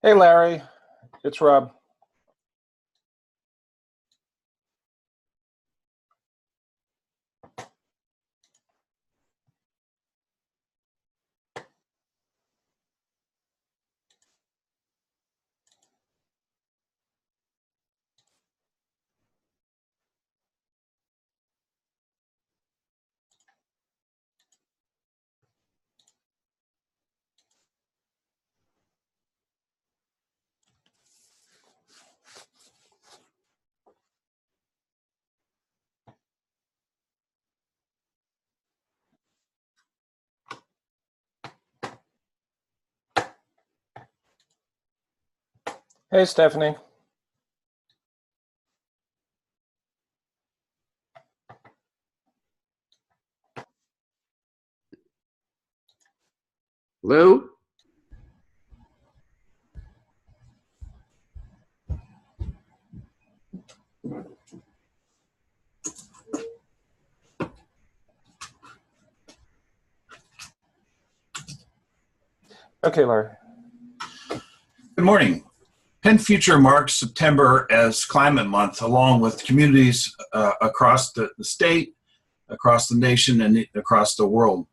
Hey, Larry, it's Rob. Hey, Stephanie. Lou? Okay, Larry. Good morning. PennFuture marks September as Climate Month, along with communities across the state, across the nation, and across the world.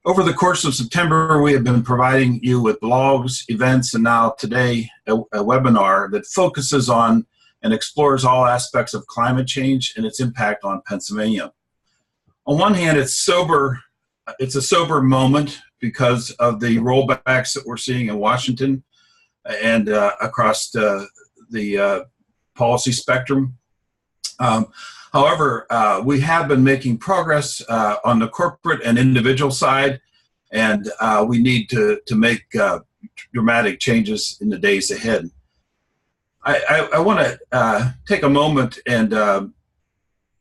Over the course of September, we have been providing you with blogs, events, and now today, a webinar that focuses on and explores all aspects of climate change and its impact on Pennsylvania. On one hand, it's a sober moment because of the rollbacks that we're seeing in Washington and across the policy spectrum. However, we have been making progress on the corporate and individual side, and we need to make dramatic changes in the days ahead. I want to take a moment and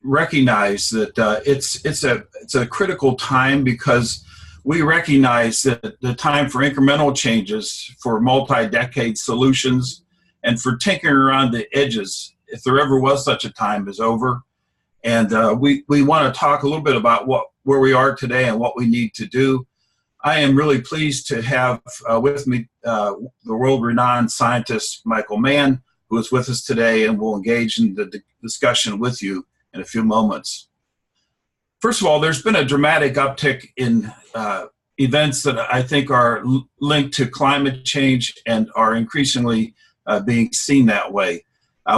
recognize that it's a critical time, because we recognize that the time for incremental changes, for multi-decade solutions, and for tinkering around the edges, if there ever was such a time, is over. And we want to talk a little bit about where we are today and what we need to do. I am really pleased to have with me the world-renowned scientist Michael Mann, who is with us today and will engage in the discussion with you in a few moments. First of all, there's been a dramatic uptick in events that I think are linked to climate change and are increasingly being seen that way.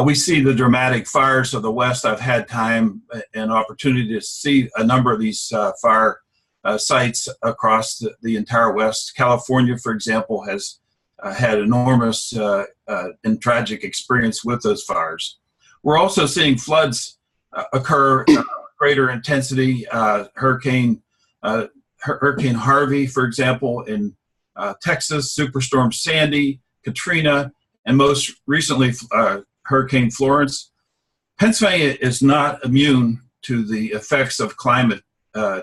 We see the dramatic fires of the West. I've had time and opportunity to see a number of these fire sites across the entire West. California, for example, has had enormous and tragic experience with those fires. We're also seeing floods occur greater intensity. Hurricane Harvey, for example, in Texas, Superstorm Sandy, Katrina, and most recently Hurricane Florence. Pennsylvania is not immune to the effects of climate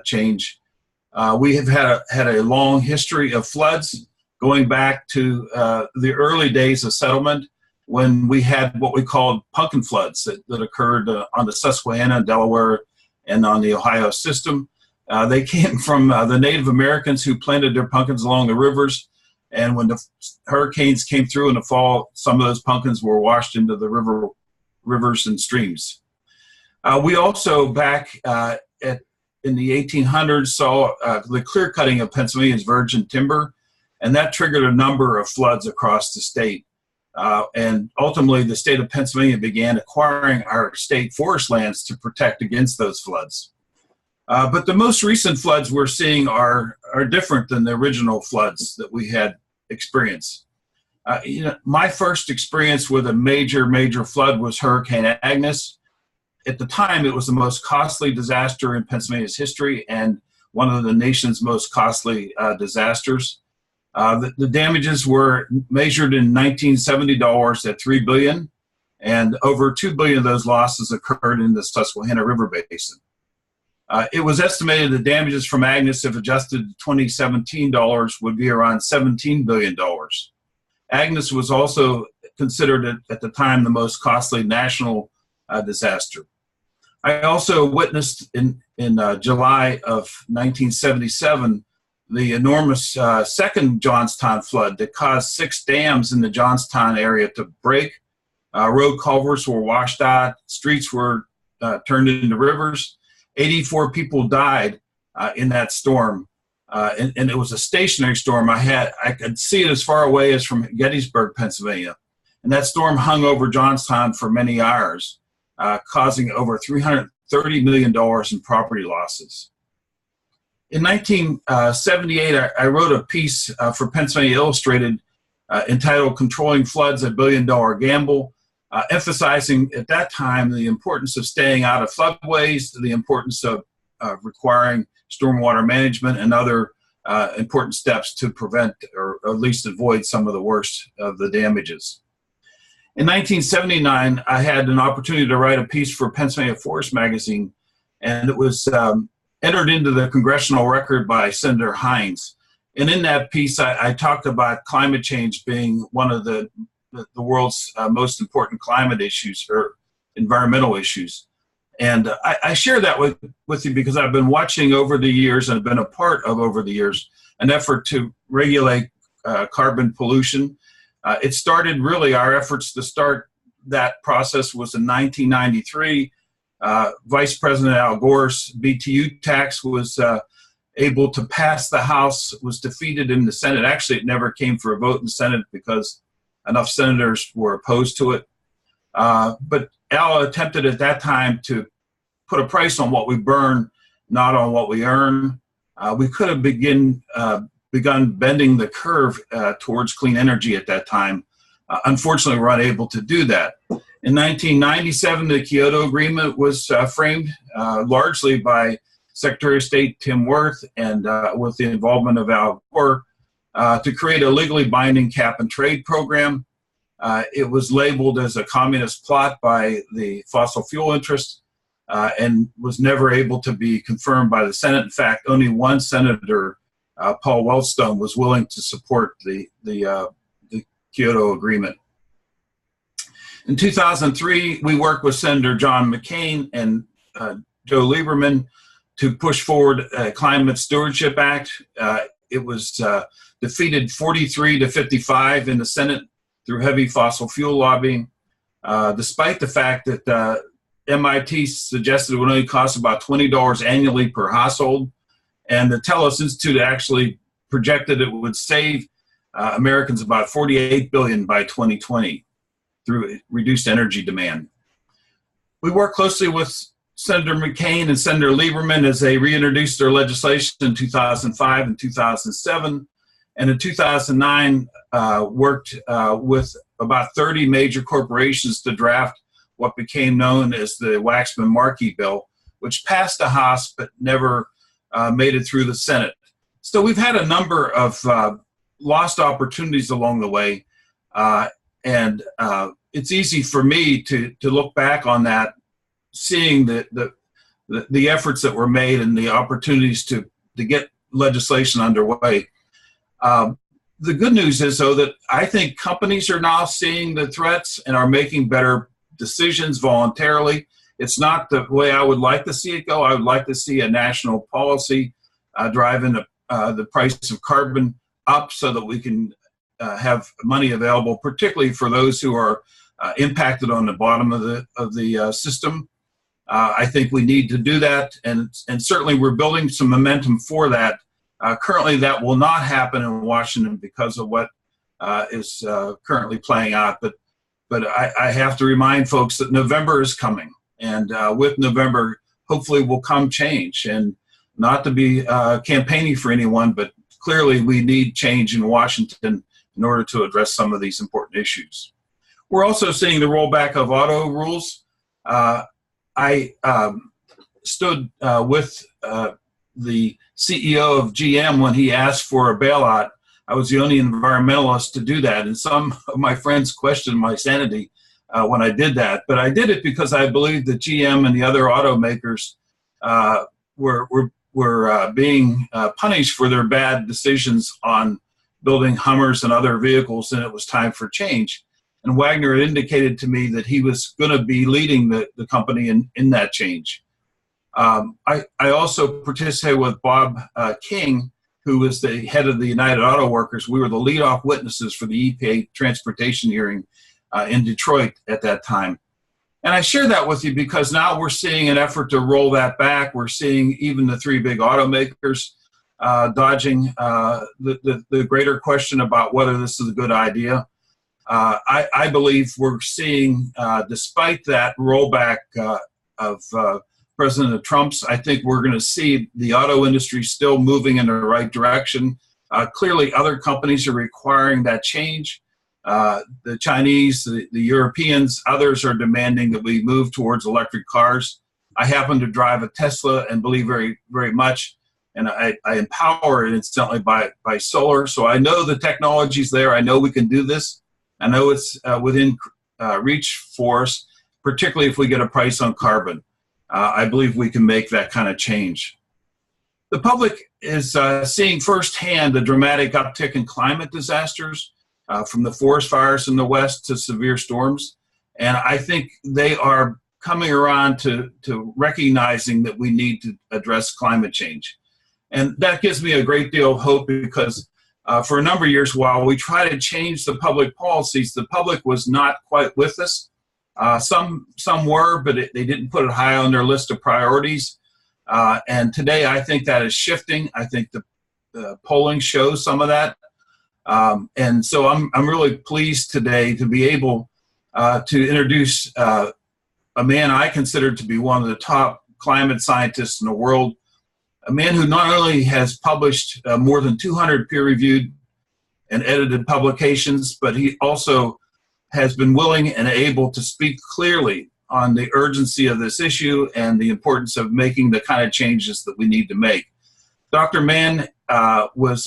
change. We have had a long history of floods going back to the early days of settlement, when we had what we called pumpkin floods that occurred on the Susquehanna, Delaware, and on the Ohio system. They came from the Native Americans who planted their pumpkins along the rivers, and when the hurricanes came through in the fall, some of those pumpkins were washed into the rivers and streams. We also, back in the 1800s, saw the clear cutting of Pennsylvania's virgin timber, and that triggered a number of floods across the state. And ultimately, the state of Pennsylvania began acquiring our state forest lands to protect against those floods. But the most recent floods we're seeing are different than the original floods that we had experienced. My first experience with a major flood was Hurricane Agnes. At the time, it was the most costly disaster in Pennsylvania's history and one of the nation's most costly disasters. The damages were measured in 1970 dollars at $3 billion, and over $2 billion of those losses occurred in the Susquehanna River Basin. It was estimated the damages from Agnes, if adjusted to 2017 dollars, would be around $17 billion. Agnes was also considered at the time the most costly national disaster. I also witnessed in July of 1977 the enormous second Johnstown flood that caused 6 dams in the Johnstown area to break. Road culverts were washed out, streets were turned into rivers. 84 people died in that storm, and it was a stationary storm. I could see it as far away as from Gettysburg, Pennsylvania, and that storm hung over Johnstown for many hours, causing over $330 million in property losses. In 1978, I wrote a piece for Pennsylvania Illustrated entitled "Controlling Floods: A Billion-Dollar Gamble," emphasizing at that time the importance of staying out of floodways, the importance of requiring stormwater management and other important steps to prevent or at least avoid some of the worst of the damages. In 1979, I had an opportunity to write a piece for Pennsylvania Forest Magazine, and it was entered into the congressional record by Senator Hines. And in that piece, I talked about climate change being one of the world's most important climate issues or environmental issues. And I share that with you because I've been watching over the years and have been a part of over the years an effort to regulate carbon pollution. It started really, our efforts to start that process was in 1993. Vice President Al Gore's BTU tax was able to pass the House, was defeated in the Senate. Actually, it never came for a vote in the Senate because enough senators were opposed to it. But Al attempted at that time to put a price on what we burn, not on what we earn. We could have begun bending the curve towards clean energy at that time. Unfortunately, we're unable to do that. In 1997, the Kyoto Agreement was framed largely by Secretary of State Tim Wirth and with the involvement of Al Gore to create a legally binding cap and trade program. It was labeled as a communist plot by the fossil fuel interests and was never able to be confirmed by the Senate. In fact, only one senator, Paul Wellstone, was willing to support the Kyoto Agreement. In 2003, we worked with Senator John McCain and Joe Lieberman to push forward a Climate Stewardship Act. It was defeated 43-55 in the Senate through heavy fossil fuel lobbying, despite the fact that MIT suggested it would only cost about $20 annually per household, and the Telos Institute actually projected it would save Americans about $48 billion by 2020 through reduced energy demand. We worked closely with Senator McCain and Senator Lieberman as they reintroduced their legislation in 2005 and 2007, and in 2009 worked with about 30 major corporations to draft what became known as the Waxman-Markey bill, which passed the House but never made it through the Senate. So we've had a number of lost opportunities along the way, and it's easy for me to look back on that, seeing the efforts that were made and the opportunities to get legislation underway. The good news is, though, that I think companies are now seeing the threats and are making better decisions voluntarily. It's not the way I would like to see it go. I would like to see a national policy driving the price of carbon up so that we can have money available, particularly for those who are impacted on the bottom of the system. I think we need to do that, and certainly we're building some momentum for that. Currently, that will not happen in Washington because of what is currently playing out. But I have to remind folks that November is coming, and with November, hopefully will come change. And not to be campaigning for anyone, but clearly we need change in Washington in order to address some of these important issues. We're also seeing the rollback of auto rules. I stood with the CEO of GM when he asked for a bailout. I was the only environmentalist to do that, and some of my friends questioned my sanity when I did that. But I did it because I believed that GM and the other automakers were being punished for their bad decisions on building Hummers and other vehicles, and it was time for change. And Wagner had indicated to me that he was going to be leading the company in that change. I also participated with Bob King who was the head of the United Auto Workers. We were the lead-off witnesses for the EPA transportation hearing in Detroit at that time. And I share that with you because now we're seeing an effort to roll that back. We're seeing even the three big automakers dodging the greater question about whether this is a good idea. I believe we're seeing, despite that rollback of President Trump's, I think we're going to see the auto industry still moving in the right direction. Clearly, other companies are requiring that change. The Chinese, the Europeans, others are demanding that we move towards electric cars. I happen to drive a Tesla and believe very, very much, and I empower it instantly by solar. So I know the technology's there. I know we can do this. I know it's within reach for us, particularly if we get a price on carbon. I believe we can make that kind of change. The public is seeing firsthand the dramatic uptick in climate disasters, from the forest fires in the West to severe storms. And I think they are coming around to recognizing that we need to address climate change. And that gives me a great deal of hope because for a number of years, while we try to change the public policies, the public was not quite with us. Some were, but they didn't put it high on their list of priorities. And today, I think that is shifting. I think the polling shows some of that. And so I'm really pleased today to be able to introduce a man I consider to be one of the top climate scientists in the world, a man who not only has published more than 200 peer-reviewed and edited publications, but he also has been willing and able to speak clearly on the urgency of this issue and the importance of making the kind of changes that we need to make. Dr. Mann was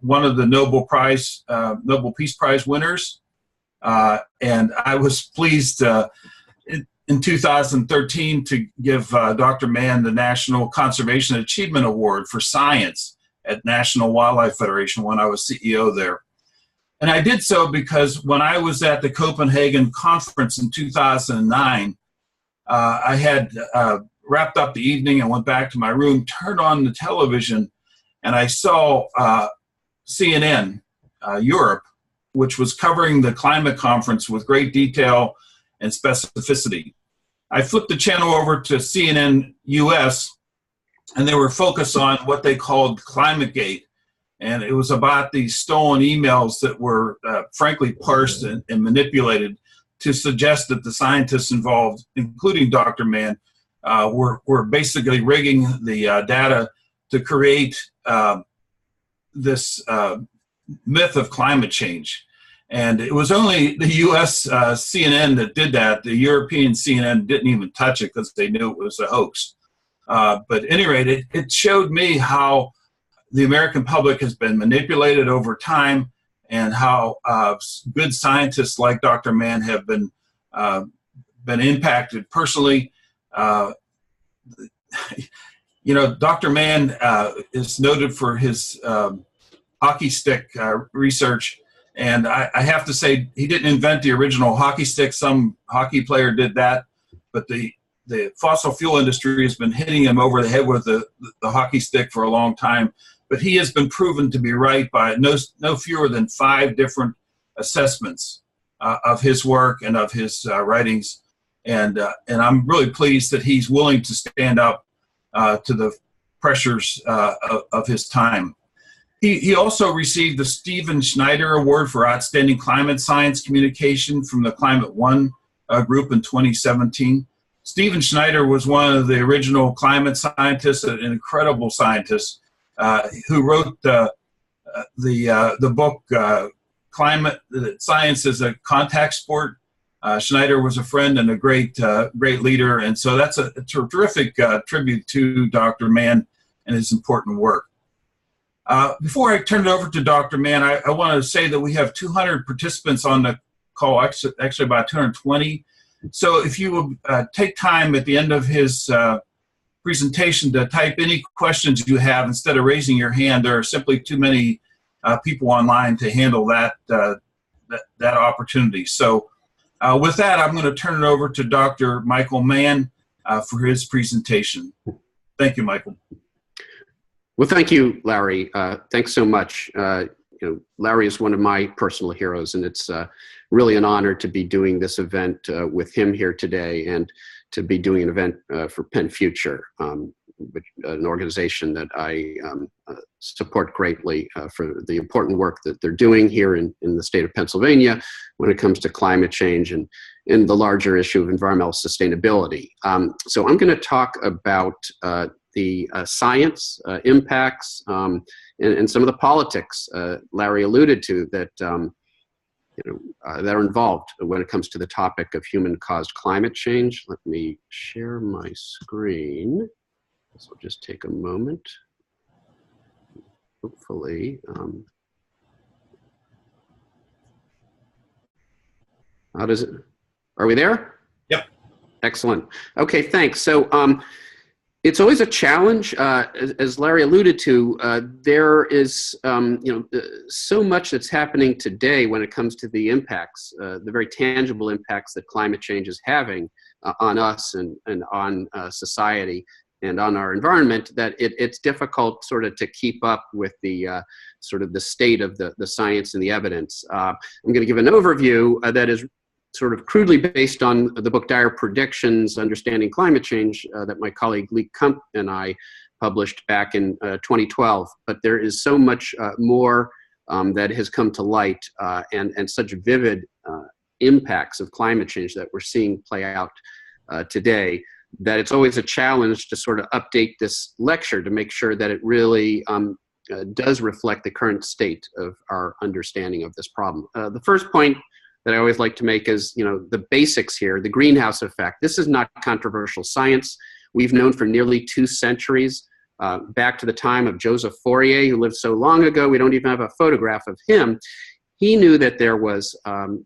one of the Nobel Peace Prize winners, and I was pleased in 2013 to give Dr. Mann the National Conservation Achievement Award for Science at National Wildlife Federation when I was CEO there. And I did so because when I was at the Copenhagen conference in 2009, I had wrapped up the evening and went back to my room, turned on the television, and I saw CNN Europe, which was covering the climate conference with great detail and specificity. I flipped the channel over to CNN US, and they were focused on what they called ClimateGate. And it was about these stolen emails that were, frankly, parsed and manipulated to suggest that the scientists involved, including Dr. Mann, were basically rigging the data to create this myth of climate change. And it was only the US CNN that did that. The European CNN didn't even touch it because they knew it was a hoax. But at any rate, it showed me how the American public has been manipulated over time and how good scientists like Dr. Mann have been impacted personally. You know, Dr. Mann is noted for his hockey stick research. And I have to say, he didn't invent the original hockey stick. Some hockey player did that. But the fossil fuel industry has been hitting him over the head with the hockey stick for a long time. But he has been proven to be right by no fewer than 5 different assessments of his work and of his writings. And I'm really pleased that he's willing to stand up to the pressures of his time. He also received the Stephen Schneider Award for Outstanding Climate Science Communication from the Climate One group in 2017. Stephen Schneider was one of the original climate scientists, an incredible scientist, who wrote the book Climate Science is a Contact Sport. Schneider was a friend and a great leader, and so that's a terrific tribute to Dr. Mann and his important work. Before I turn it over to Dr. Mann, I want to say that we have 200 participants on the call, actually about 220. So if you will take time at the end of his presentation to type any questions you have instead of raising your hand. There are simply too many people online to handle that opportunity. So with that, I'm going to turn it over to Dr. Michael Mann for his presentation. Thank you, Michael. Well, thank you, Larry. Thanks so much. Larry is one of my personal heroes, and it's really an honor to be doing this event with him here today, and to be doing an event for PennFuture, an organization that I support greatly for the important work that they're doing here in the state of Pennsylvania when it comes to climate change and in the larger issue of environmental sustainability. So I'm going to talk about the science impacts and some of the politics Larry alluded to that that are involved when it comes to the topic of human-caused climate change. Let me share my screen. This will just take a moment. Hopefully, how does it? Are we there? Yep. Excellent. Okay, thanks. So it's always a challenge, as Larry alluded to. There is, so much that's happening today when it comes to the impacts, the very tangible impacts that climate change is having on us and on society and on our environment, that it's difficult sort of to keep up with the sort of the state of the science and the evidence. I'm going to give an overview that is sort of crudely based on the book Dire Predictions, Understanding Climate Change, that my colleague Lee Kump and I published back in 2012. But there is so much more that has come to light and such vivid impacts of climate change that we're seeing play out today, that it's always a challenge to sort of update this lecture to make sure that it really does reflect the current state of our understanding of this problem. The first point that I always like to make is, the basics here, the greenhouse effect. This is not controversial science. We've known for nearly 2 centuries, back to the time of Joseph Fourier, who lived so long ago, we don't even have a photograph of him. He knew that there was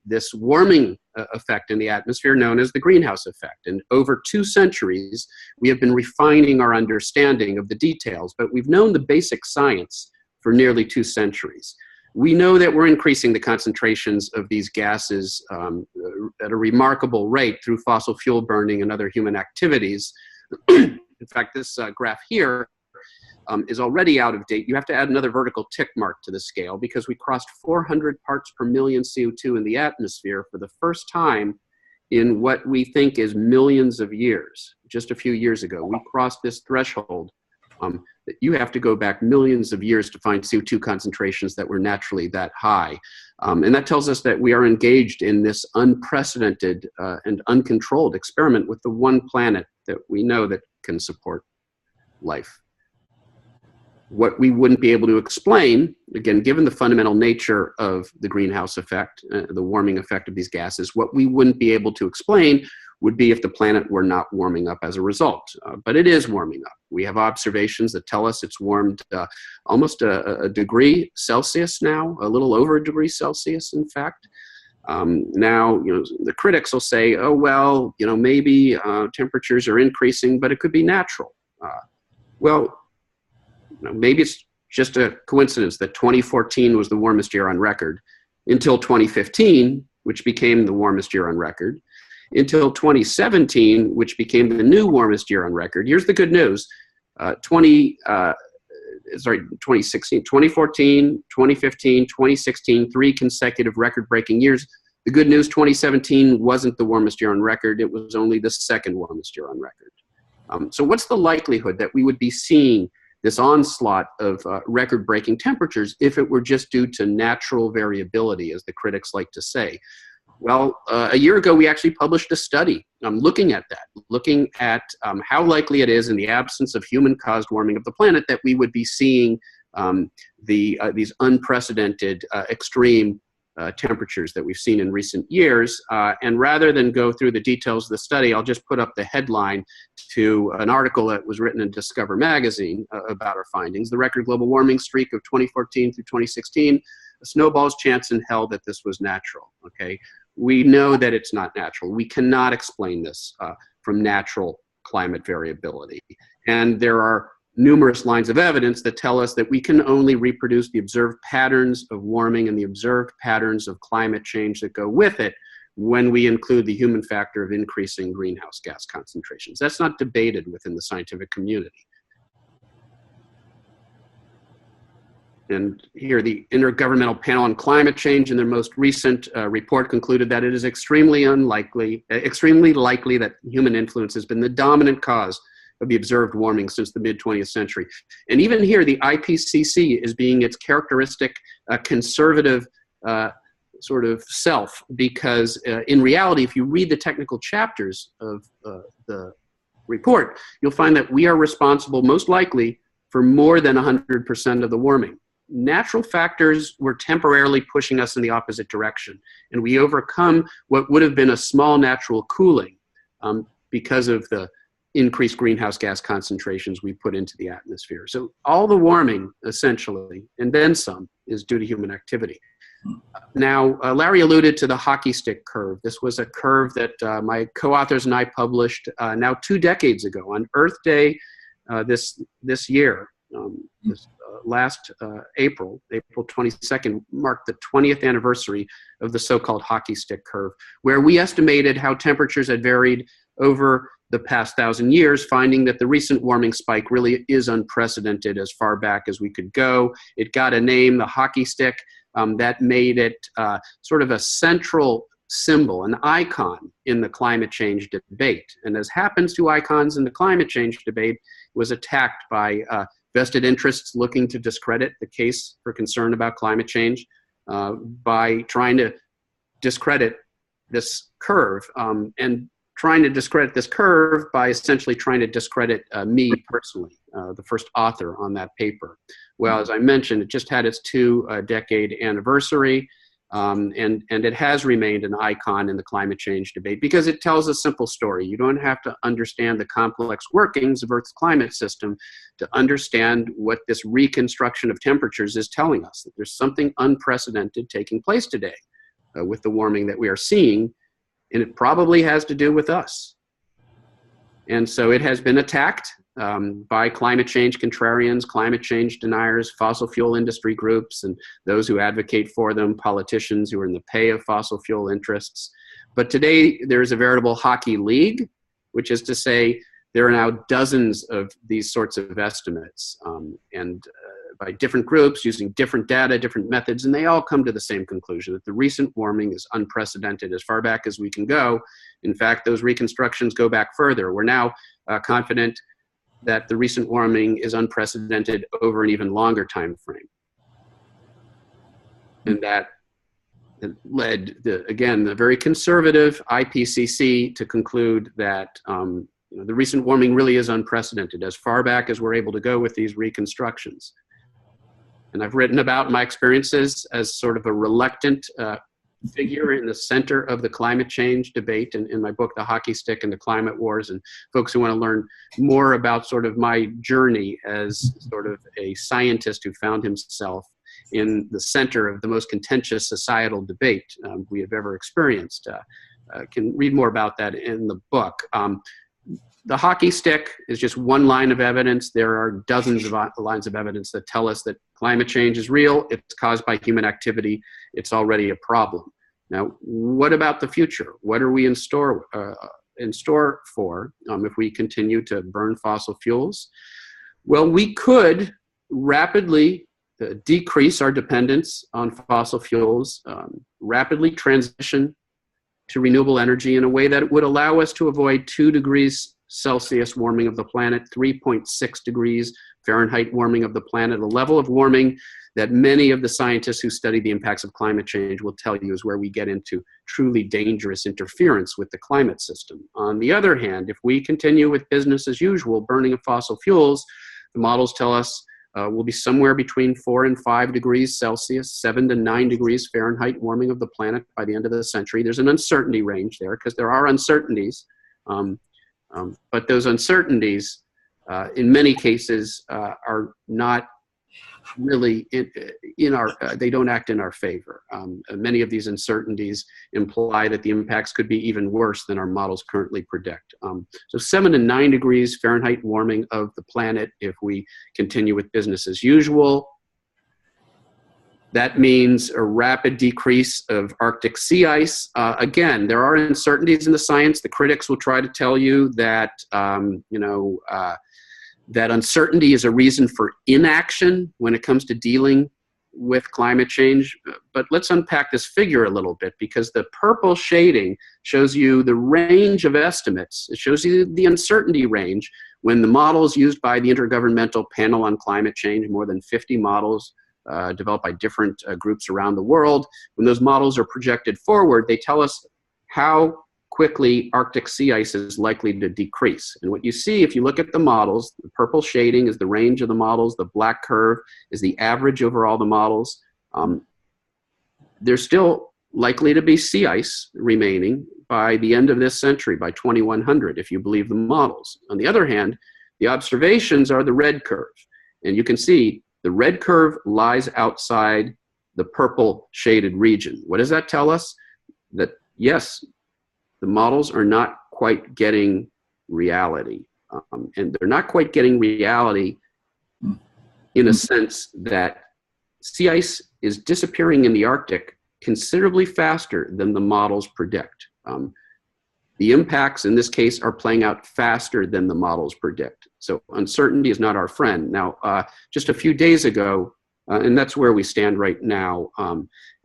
this warming effect in the atmosphere known as the greenhouse effect. And over 2 centuries, we have been refining our understanding of the details, but we've known the basic science for nearly 2 centuries. We know that we're increasing the concentrations of these gases at a remarkable rate through fossil fuel burning and other human activities. In fact, this graph here is already out of date. You have to add another vertical tick mark to the scale because we crossed 400 parts per million CO2 in the atmosphere for the first time in what we think is millions of years. Just a few years ago, we crossed this threshold. That you have to go back millions of years to find CO2 concentrations that were naturally that high. And that tells us that we are engaged in this unprecedented and uncontrolled experiment with the one planet that we know that can support life. What we wouldn't be able to explain, again, given the fundamental nature of the greenhouse effect, the warming effect of these gases, what we wouldn't be able to explain would be if the planet were not warming up as a result. But it is warming up. We have observations that tell us it's warmed almost a degree Celsius now, a little over a degree Celsius, in fact. Now, the critics will say, oh, well, maybe temperatures are increasing, but it could be natural. Maybe it's just a coincidence that 2014 was the warmest year on record until 2015, which became the warmest year on record, until 2017, which became the new warmest year on record. Here's the good news. 2016, 2014, 2015, 2016, 3 consecutive record-breaking years. The good news, 2017 wasn't the warmest year on record. It was only the 2nd warmest year on record. So what's the likelihood that we would be seeing this onslaught of record-breaking temperatures if it were just due to natural variability, as the critics like to say? Well, a year ago, we actually published a study looking at that, looking at how likely it is in the absence of human-caused warming of the planet that we would be seeing these unprecedented extreme temperatures that we've seen in recent years. And rather than go through the details of the study, I'll just put up the headline to an article that was written in Discover magazine about our findings. The record global warming streak of 2014 through 2016, a snowball's chance in hell that this was natural, okay? We know that it's not natural. We cannot explain this from natural climate variability. And there are numerous lines of evidence that tell us that we can only reproduce the observed patterns of warming and the observed patterns of climate change that go with it when we include the human factor of increasing greenhouse gas concentrations. That's not debated within the scientific community. And here, the Intergovernmental Panel on Climate Change in their most recent report concluded that it is extremely likely that human influence has been the dominant cause of the observed warming since the mid-20th century. And even here, the IPCC is being its characteristic conservative sort of self, because in reality, if you read the technical chapters of the report, you'll find that we are responsible, most likely, for more than 100% of the warming. Natural factors were temporarily pushing us in the opposite direction, and we overcome what would have been a small natural cooling because of the increased greenhouse gas concentrations we put into the atmosphere. So all the warming, essentially, and then some, is due to human activity. Now, Larry alluded to the hockey stick curve. This was a curve that my co-authors and I published now 2 decades ago on Earth Day this year. This last April 22nd, marked the 20th anniversary of the so-called hockey stick curve, where we estimated how temperatures had varied over the past 1,000 years, finding that the recent warming spike really is unprecedented as far back as we could go. It got a name, the hockey stick, that made it sort of a central symbol, an icon in the climate change debate. And as happens to icons in the climate change debate, was attacked by vested interests looking to discredit the case for concern about climate change by trying to discredit this curve, and trying to discredit this curve by essentially trying to discredit me personally, the first author on that paper. Well, as I mentioned, it just had its 2-decade anniversary, and it has remained an icon in the climate change debate because it tells a simple story. You don't have to understand the complex workings of Earth's climate system to understand what this reconstruction of temperatures is telling us, that there's something unprecedented taking place today with the warming that we are seeing, and it probably has to do with us. And so it has been attacked by climate change contrarians, climate change deniers, fossil fuel industry groups, and those who advocate for them, politicians who are in the pay of fossil fuel interests. But today there is a veritable hockey league, which is to say there are now dozens of these sorts of estimates, and by different groups using different data, different methods, and they all come to the same conclusion, that the recent warming is unprecedented as far back as we can go. In fact, those reconstructions go back further. We're now confident that the recent warming is unprecedented over an even longer time frame. And that led, again, the very conservative IPCC to conclude that the recent warming really is unprecedented as far back as we're able to go with these reconstructions. And I've written about my experiences as sort of a reluctant figure in the center of the climate change debate in my book, The Hockey Stick and the Climate Wars. And folks who want to learn more about sort of my journey as sort of a scientist who found himself in the center of the most contentious societal debate we have ever experienced can read more about that in the book. The hockey stick is just one line of evidence. There are dozens of lines of evidence that tell us that climate change is real. It's caused by human activity. It's already a problem. Now, what about the future? What are we in store for if we continue to burn fossil fuels? Well, we could rapidly decrease our dependence on fossil fuels, rapidly transition to renewable energy in a way that would allow us to avoid 2 degrees Celsius warming of the planet, 3.6 degrees Fahrenheit warming of the planet, a level of warming that many of the scientists who study the impacts of climate change will tell you is where we get into truly dangerous interference with the climate system. On the other hand, if we continue with business as usual, burning of fossil fuels, the models tell us we'll be somewhere between 4 and 5 degrees Celsius, 7 to 9 degrees Fahrenheit warming of the planet by the end of the century. There's an uncertainty range there because there are uncertainties. But those uncertainties, in many cases, are not really they don't act in our favor. Many of these uncertainties imply that the impacts could be even worse than our models currently predict. So 7 to 9 degrees Fahrenheit warming of the planet if we continue with business as usual. That means a rapid decrease of Arctic sea ice. Again, there are uncertainties in the science. The critics will try to tell you that, that uncertainty is a reason for inaction when it comes to dealing with climate change. But let's unpack this figure a little bit, because the purple shading shows you the range of estimates. It shows you the uncertainty range when the models used by the Intergovernmental Panel on Climate Change, more than 50 models developed by different groups around the world. When those models are projected forward, they tell us how quickly Arctic sea ice is likely to decrease. And what you see, if you look at the models, the purple shading is the range of the models, the black curve is the average over all the models. There's still likely to be sea ice remaining by the end of this century, by 2100, if you believe the models. On the other hand, the observations are the red curve. And you can see the red curve lies outside the purple shaded region. What does that tell us? That yes, the models are not quite getting reality. And they're not quite getting reality in a sense that sea ice is disappearing in the Arctic considerably faster than the models predict. The impacts in this case are playing out faster than the models predict. So uncertainty is not our friend. Now, just a few days ago, and that's where we stand right now,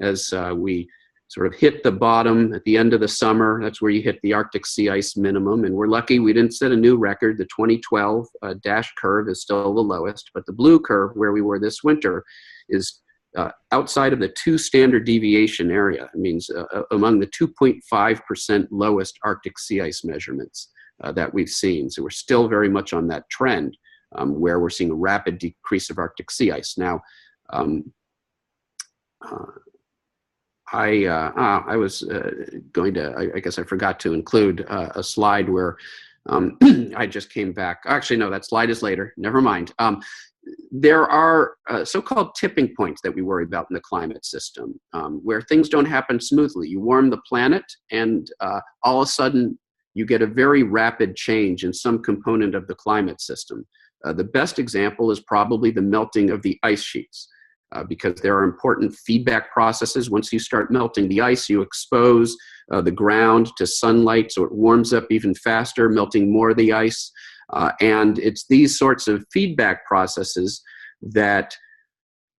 as we sort of hit the bottom at the end of the summer. That's where you hit the Arctic sea ice minimum. And we're lucky we didn't set a new record. The 2012 dash curve is still the lowest, but the blue curve where we were this winter is outside of the 2 standard deviation area. It means among the 2.5% lowest Arctic sea ice measurements that we've seen. So we're still very much on that trend where we're seeing a rapid decrease of Arctic sea ice. Now, I was going to, I guess I forgot to include a slide where I just came back. Actually, no, that slide is later. Never mind. There are so-called tipping points that we worry about in the climate system, where things don't happen smoothly. You warm the planet, and all of a sudden, you get a very rapid change in some component of the climate system. The best example is probably the melting of the ice sheets. Because there are important feedback processes. Once you start melting the ice, you expose the ground to sunlight, so it warms up even faster, melting more of the ice. And it's these sorts of feedback processes that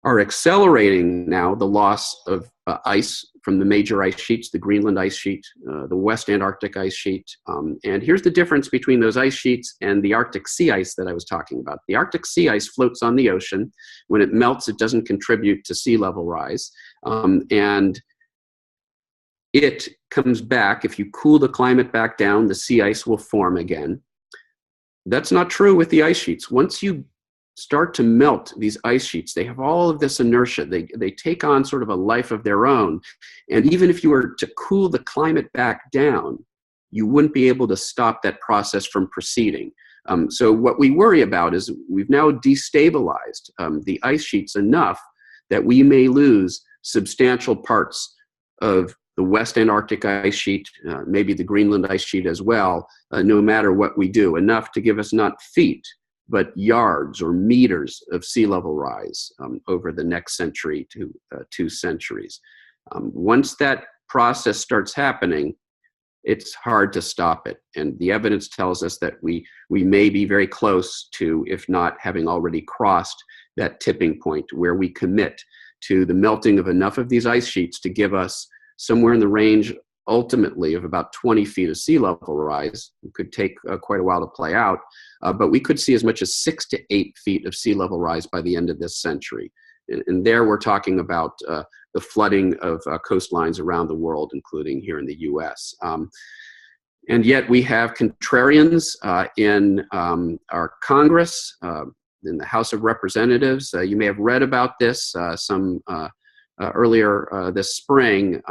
are accelerating now the loss of ice from the major ice sheets, the Greenland ice sheet, the West Antarctic ice sheet. And here's the difference between those ice sheets and the Arctic sea ice that I was talking about. The Arctic sea ice floats on the ocean. When it melts, it doesn't contribute to sea level rise. And it comes back. If you cool the climate back down, the sea ice will form again. That's not true with the ice sheets. Once you start to melt these ice sheets, they have all of this inertia. They take on sort of a life of their own. And even if you were to cool the climate back down, you wouldn't be able to stop that process from proceeding. So what we worry about is we've now destabilized the ice sheets enough that we may lose substantial parts of the West Antarctic ice sheet, maybe the Greenland ice sheet as well, no matter what we do, enough to give us not feet, but yards or meters of sea level rise over the next century to 2 centuries. Once that process starts happening, it's hard to stop it. And the evidence tells us that we may be very close to, if not having already crossed, that tipping point where we commit to the melting of enough of these ice sheets to give us somewhere in the range ultimately of about 20 feet of sea level rise. It could take quite a while to play out, but we could see as much as 6 to 8 feet of sea level rise by the end of this century. And there we're talking about the flooding of coastlines around the world, including here in the US. And yet we have contrarians in our Congress, in the House of Representatives. You may have read about this earlier this spring.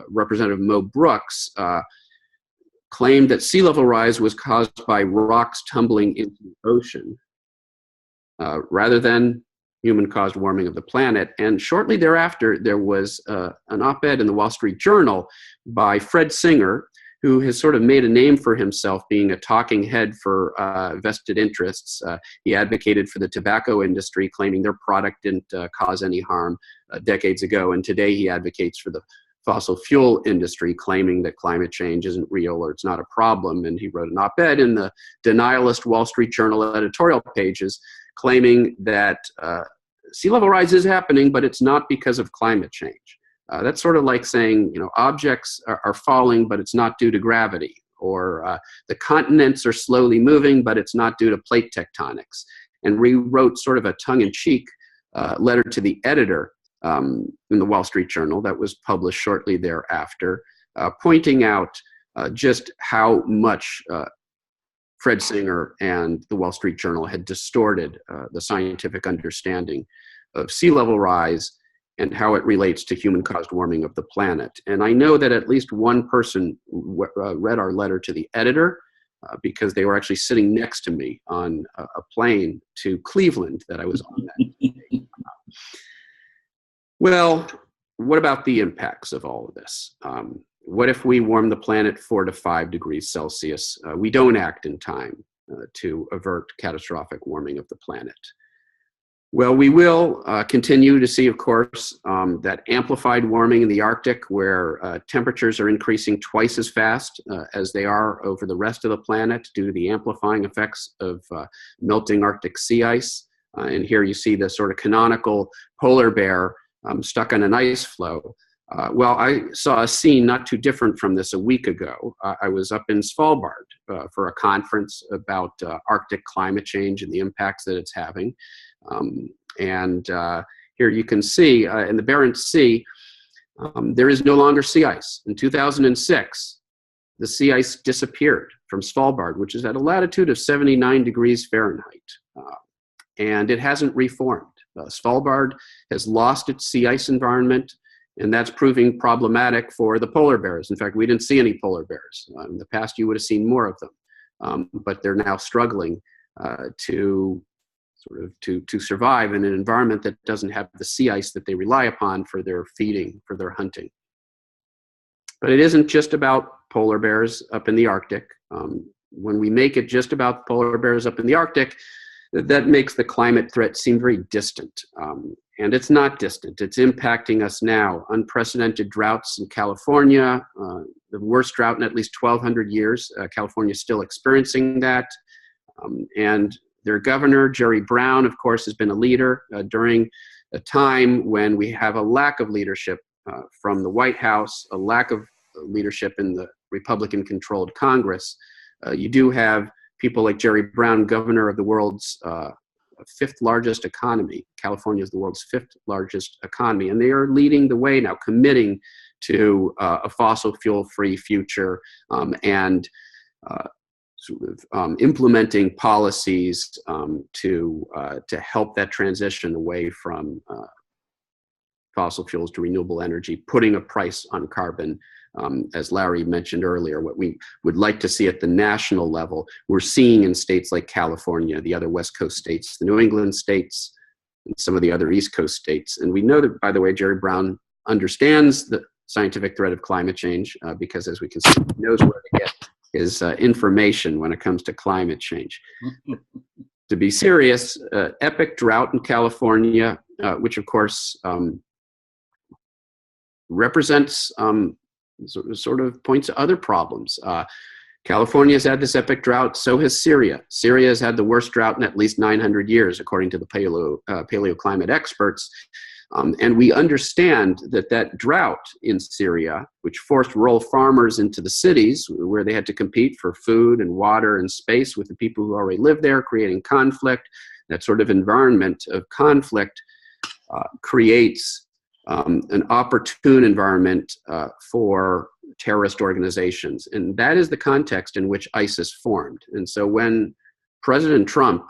Representative Mo Brooks claimed that sea level rise was caused by rocks tumbling into the ocean rather than human-caused warming of the planet. And shortly thereafter, there was an op-ed in the Wall Street Journal by Fred Singer, who has sort of made a name for himself being a talking head for vested interests. He advocated for the tobacco industry, claiming their product didn't cause any harm decades ago. And today he advocates for the fossil fuel industry, claiming that climate change isn't real or it's not a problem. And he wrote an op-ed in the denialist Wall Street Journal editorial pages claiming that sea level rise is happening, but it's not because of climate change. That's sort of like saying, objects are falling, but it's not due to gravity, or the continents are slowly moving, but it's not due to plate tectonics. And we wrote sort of a tongue-in-cheek letter to the editor in the Wall Street Journal that was published shortly thereafter, pointing out just how much Fred Singer and the Wall Street Journal had distorted the scientific understanding of sea level rise and how it relates to human-caused warming of the planet. And I know that at least one person read our letter to the editor because they were actually sitting next to me on a plane to Cleveland that I was on that day. Well, what about the impacts of all of this? What if we warm the planet 4 to 5 degrees Celsius? We don't act in time to avert catastrophic warming of the planet. Well, we will continue to see, of course, that amplified warming in the Arctic, where temperatures are increasing twice as fast as they are over the rest of the planet due to the amplifying effects of melting Arctic sea ice. And here you see the sort of canonical polar bear stuck on an ice floe. Well, I saw a scene not too different from this a week ago. I was up in Svalbard for a conference about Arctic climate change and the impacts that it's having. Here you can see in the Barents Sea, there is no longer sea ice. In 2006, the sea ice disappeared from Svalbard, which is at a latitude of 79 degrees Fahrenheit, and it hasn't reformed. Svalbard has lost its sea ice environment, and that's proving problematic for the polar bears. In fact, we didn't see any polar bears. In the past, you would have seen more of them, but they're now struggling to survive in an environment that doesn't have the sea ice that they rely upon for their feeding, for their hunting. But it isn't just about polar bears up in the Arctic. When we make it just about polar bears up in the Arctic, that makes the climate threat seem very distant. And it's not distant. It's impacting us now. Unprecedented droughts in California, the worst drought in at least 1,200 years. California is still experiencing that. And their governor, Jerry Brown, of course, has been a leader during a time when we have a lack of leadership from the White House, a lack of leadership in the Republican-controlled Congress. You do have people like Jerry Brown, governor of the world's fifth largest economy. California is the world's fifth largest economy, and they are leading the way now, committing to a fossil fuel-free future and implementing policies to help that transition away from fossil fuels to renewable energy, putting a price on carbon. As Larry mentioned earlier, what we would like to see at the national level, we're seeing in states like California, the other West Coast states, the New England states, and some of the other East Coast states. And we know that, by the way, Jerry Brown understands the scientific threat of climate change because, as we can see, he knows where to get his information when it comes to climate change. To be serious, epic drought in California, which of course represents sort of points to other problems. California has had this epic drought, so has Syria. Syria has had the worst drought in at least 900 years, according to the paleoclimate experts. And we understand that drought in Syria, which forced rural farmers into the cities where they had to compete for food and water and space with the people who already lived there, creating conflict, that sort of environment of conflict creates an opportune environment for terrorist organizations. And that is the context in which ISIS formed. And so when President Trump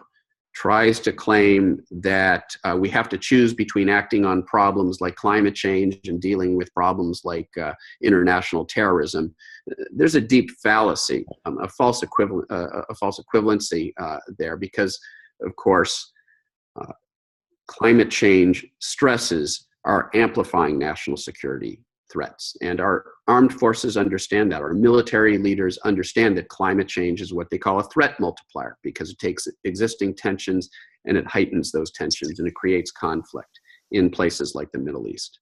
tries to claim that we have to choose between acting on problems like climate change and dealing with problems like international terrorism, there's a deep fallacy, a false equivalency there, because, of course, climate change stresses are amplifying national security threats. And our armed forces understand that. Our military leaders understand that climate change is what they call a threat multiplier, because it takes existing tensions and it heightens those tensions and it creates conflict in places like the Middle East.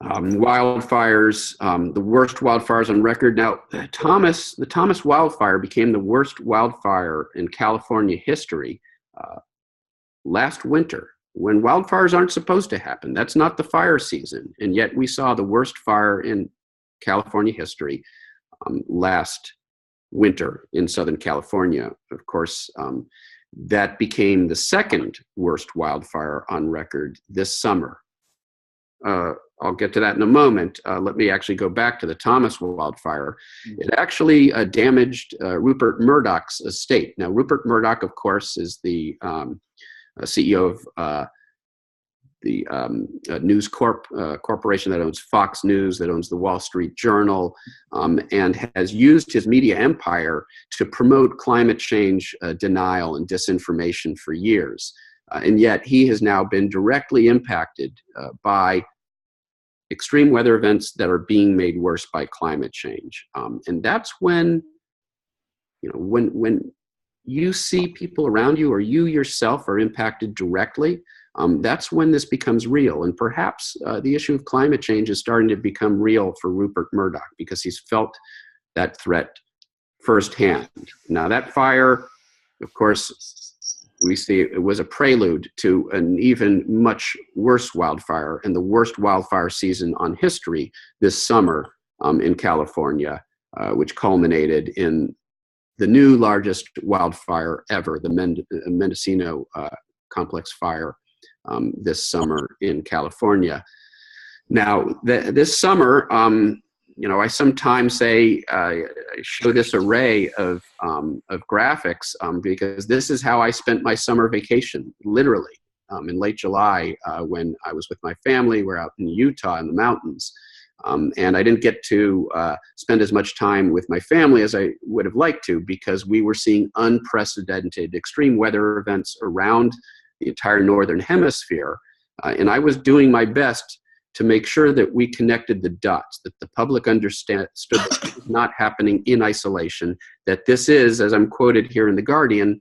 Wildfires, the worst wildfires on record. Now, the Thomas wildfire became the worst wildfire in California history last winter, when wildfires aren't supposed to happen. That's not the fire season. And yet we saw the worst fire in California history last winter in Southern California. Of course, that became the second worst wildfire on record this summer. I'll get to that in a moment. Let me actually go back to the Thomas wildfire. It actually damaged Rupert Murdoch's estate. Now, Rupert Murdoch, of course, is the CEO of the News Corporation that owns Fox News, that owns the Wall Street Journal, and has used his media empire to promote climate change denial and disinformation for years. And yet he has now been directly impacted by extreme weather events that are being made worse by climate change. And that's when, when you see people around you or you yourself are impacted directly, that's when this becomes real. And perhaps the issue of climate change is starting to become real for Rupert Murdoch because he's felt that threat firsthand. Now, that fire, of course, we see it was a prelude to an even much worse wildfire, and the worst wildfire season on history this summer in California, which culminated in the new largest wildfire ever, the Mendocino complex fire this summer in California. Now, this summer, I sometimes say I show this array of graphics because this is how I spent my summer vacation, literally, in late July when I was with my family. We're out in Utah in the mountains. And I didn't get to spend as much time with my family as I would have liked to because we were seeing unprecedented extreme weather events around the entire Northern Hemisphere. And I was doing my best to make sure that we connected the dots, that the public understood that this is not happening in isolation, that this is, as I'm quoted here in The Guardian,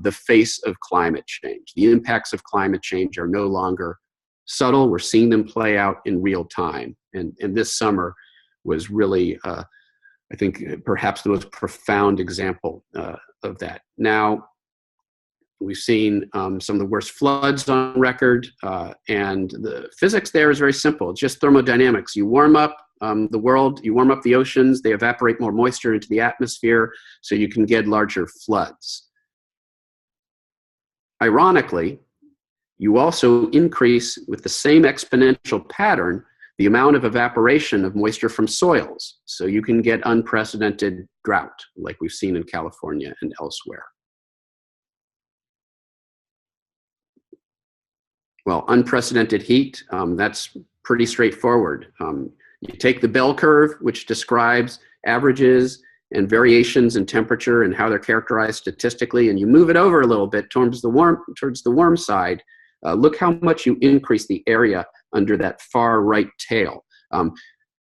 the face of climate change. The impacts of climate change are no longer subtle. We're seeing them play out in real time. And this summer was really, I think, perhaps the most profound example of that. Now, we've seen some of the worst floods on record, and the physics there is very simple. It's just thermodynamics. You warm up the world, you warm up the oceans, they evaporate more moisture into the atmosphere, so you can get larger floods. Ironically, you also increase with the same exponential pattern the amount of evaporation of moisture from soils, so you can get unprecedented drought like we've seen in California and elsewhere. Well, unprecedented heat, that's pretty straightforward. You take the bell curve, which describes averages and variations in temperature and how they're characterized statistically, and you move it over a little bit towards the warm side. Look how much you increase the area under that far right tail.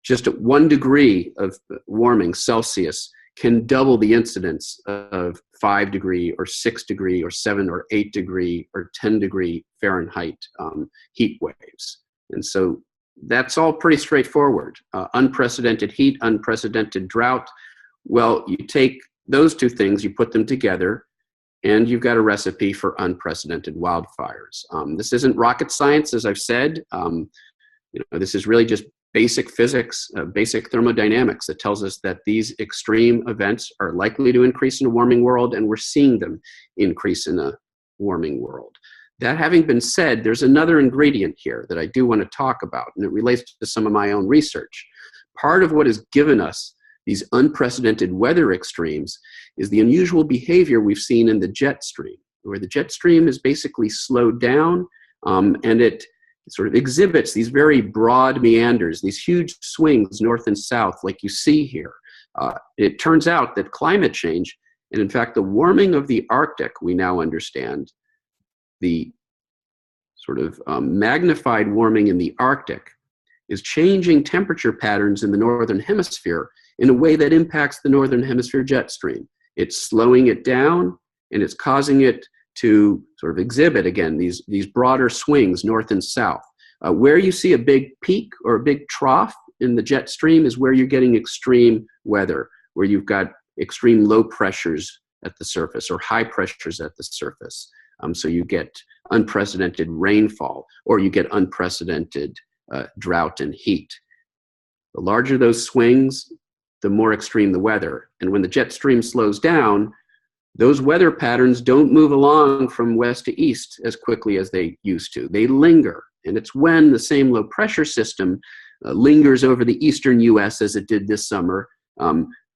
Just at 1 degree of warming Celsius can double the incidence of 5 degree or 6 degree or 7 or 8 degree or 10 degree Fahrenheit heat waves. And so that's all pretty straightforward. Unprecedented heat, unprecedented drought. Well, you take those two things, you put them together, and you've got a recipe for unprecedented wildfires. This isn't rocket science, as I've said. This is really just basic physics, basic thermodynamics that tells us that these extreme events are likely to increase in a warming world, and we're seeing them increase in a warming world. That having been said, there's another ingredient here that I do want to talk about, and it relates to some of my own research. Part of what has given us these unprecedented weather extremes is the unusual behavior we've seen in the jet stream, where the jet stream is basically slowed down, and it sort of exhibits these very broad meanders, these huge swings north and south like you see here. It turns out that climate change, and in fact the warming of the Arctic, we now understand, the sort of magnified warming in the Arctic is changing temperature patterns in the Northern Hemisphere in a way that impacts the Northern Hemisphere jet stream. It's slowing it down, and it's causing it to sort of exhibit, again, these broader swings north and south. Where you see a big peak or a big trough in the jet stream is where you're getting extreme weather, where you've got extreme low pressures at the surface or high pressures at the surface. So you get unprecedented rainfall, or you get unprecedented drought and heat. The larger those swings, the more extreme the weather. And when the jet stream slows down, those weather patterns don't move along from west to east as quickly as they used to. They linger. And it's when the same low pressure system lingers over the eastern US as it did this summer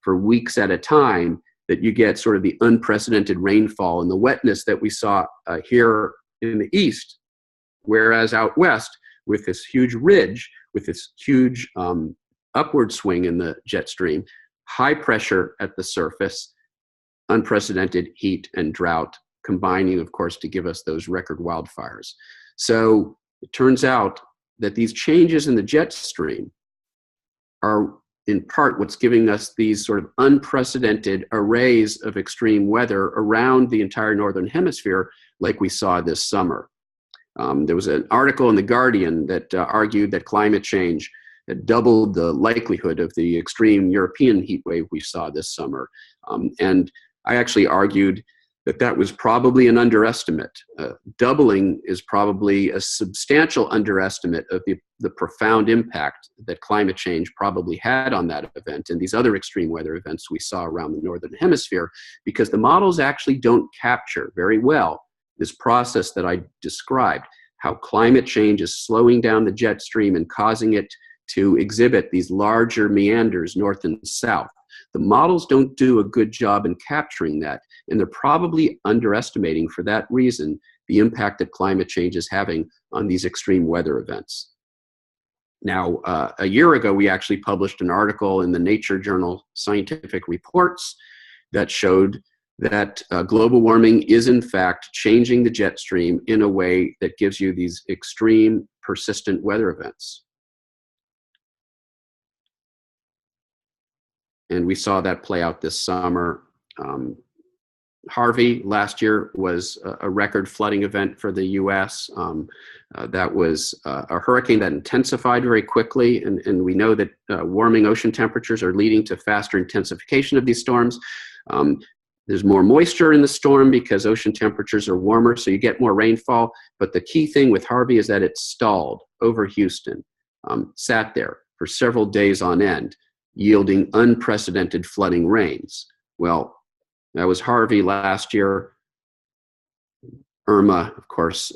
for weeks at a time that you get sort of the unprecedented rainfall and the wetness that we saw here in the east. Whereas out west, with this huge ridge, with this huge upward swing in the jet stream, high pressure at the surface, unprecedented heat and drought combining, of course, to give us those record wildfires. So it turns out that these changes in the jet stream are in part what's giving us these sort of unprecedented arrays of extreme weather around the entire northern hemisphere, like we saw this summer. There was an article in The Guardian that argued that climate change had doubled the likelihood of the extreme European heat wave we saw this summer. And I actually argued that that was probably an underestimate. Doubling is probably a substantial underestimate of the profound impact that climate change probably had on that event and these other extreme weather events we saw around the northern hemisphere, because the models actually don't capture very well this process that I described, how climate change is slowing down the jet stream and causing it to exhibit these larger meanders north and south. The models don't do a good job in capturing that, and they're probably underestimating, for that reason, the impact that climate change is having on these extreme weather events. Now, a year ago, we actually published an article in the Nature journal Scientific Reports that showed that global warming is in fact changing the jet stream in a way that gives you these extreme persistent weather events. And we saw that play out this summer. Harvey last year was a record flooding event for the US. That was a hurricane that intensified very quickly, and we know that warming ocean temperatures are leading to faster intensification of these storms. There's more moisture in the storm because ocean temperatures are warmer, so you get more rainfall. But the key thing with Harvey is that it stalled over Houston, sat there for several days on end, yielding unprecedented flooding rains. Well, that was Harvey last year. Irma, of course,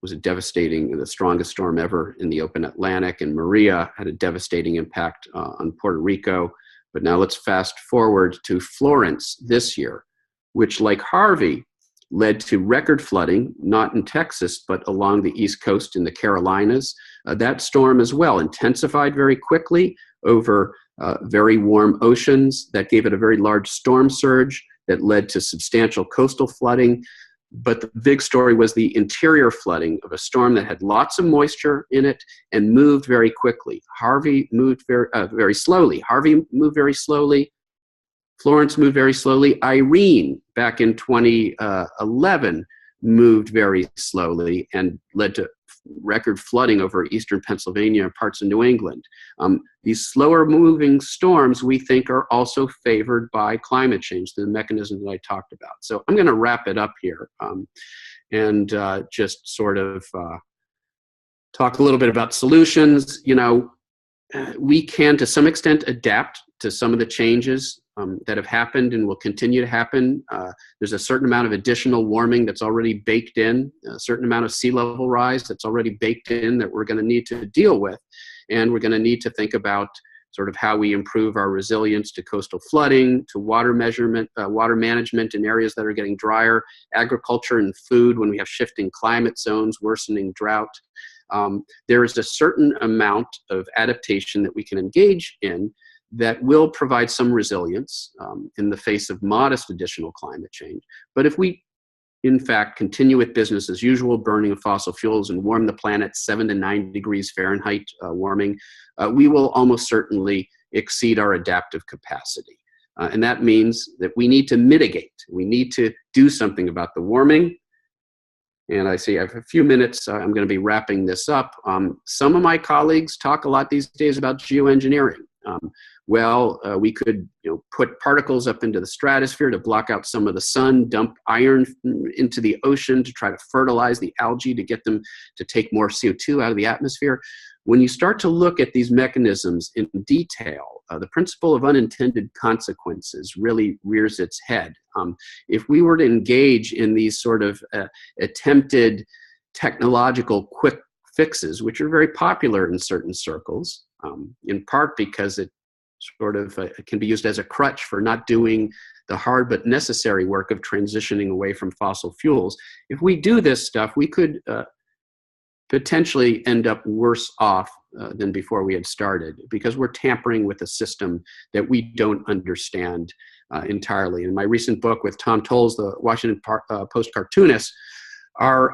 was a devastating, the strongest storm ever in the open Atlantic, and Maria had a devastating impact on Puerto Rico. But now let's fast forward to Florence this year, which, like Harvey, led to record flooding, not in Texas, but along the East Coast in the Carolinas. That storm as well intensified very quickly over very warm oceans. That gave it a very large storm surge that led to substantial coastal flooding. But the big story was the interior flooding of a storm that had lots of moisture in it and moved very quickly. Harvey moved very slowly. Harvey moved very slowly. Florence moved very slowly. Irene, back in 2011, moved very slowly and led to record flooding over eastern Pennsylvania and parts of New England. These slower moving storms, we think, are also favored by climate change, the mechanisms that I talked about. So I'm going to wrap it up here and just sort of talk a little bit about solutions. You know, we can, to some extent, adapt to some of the changes that have happened and will continue to happen. There's a certain amount of additional warming that's already baked in, a certain amount of sea level rise that's already baked in that we're going to need to deal with. And we're going to need to think about sort of how we improve our resilience to coastal flooding, to water management in areas that are getting drier, agriculture and food when we have shifting climate zones, worsening drought. There is a certain amount of adaptation that we can engage in that will provide some resilience in the face of modest additional climate change. But if we, in fact, continue with business as usual, burning of fossil fuels and warm the planet 7 to 9 degrees Fahrenheit warming, we will almost certainly exceed our adaptive capacity. And that means that we need to mitigate. We need to do something about the warming. And I see I have a few minutes. I'm going to be wrapping this up. Some of my colleagues talk a lot these days about geoengineering. We could put particles up into the stratosphere to block out some of the sun, dump iron into the ocean to try to fertilize the algae to get them to take more CO2 out of the atmosphere. When you start to look at these mechanisms in detail, the principle of unintended consequences really rears its head. If we were to engage in these sort of attempted technological quick fixes, which are very popular in certain circles, in part because it sort of can be used as a crutch for not doing the hard but necessary work of transitioning away from fossil fuels. If we do this stuff, we could potentially end up worse off than before we had started, because we're tampering with a system that we don't understand entirely. In my recent book with Tom Tolles, the Washington Post cartoonist, our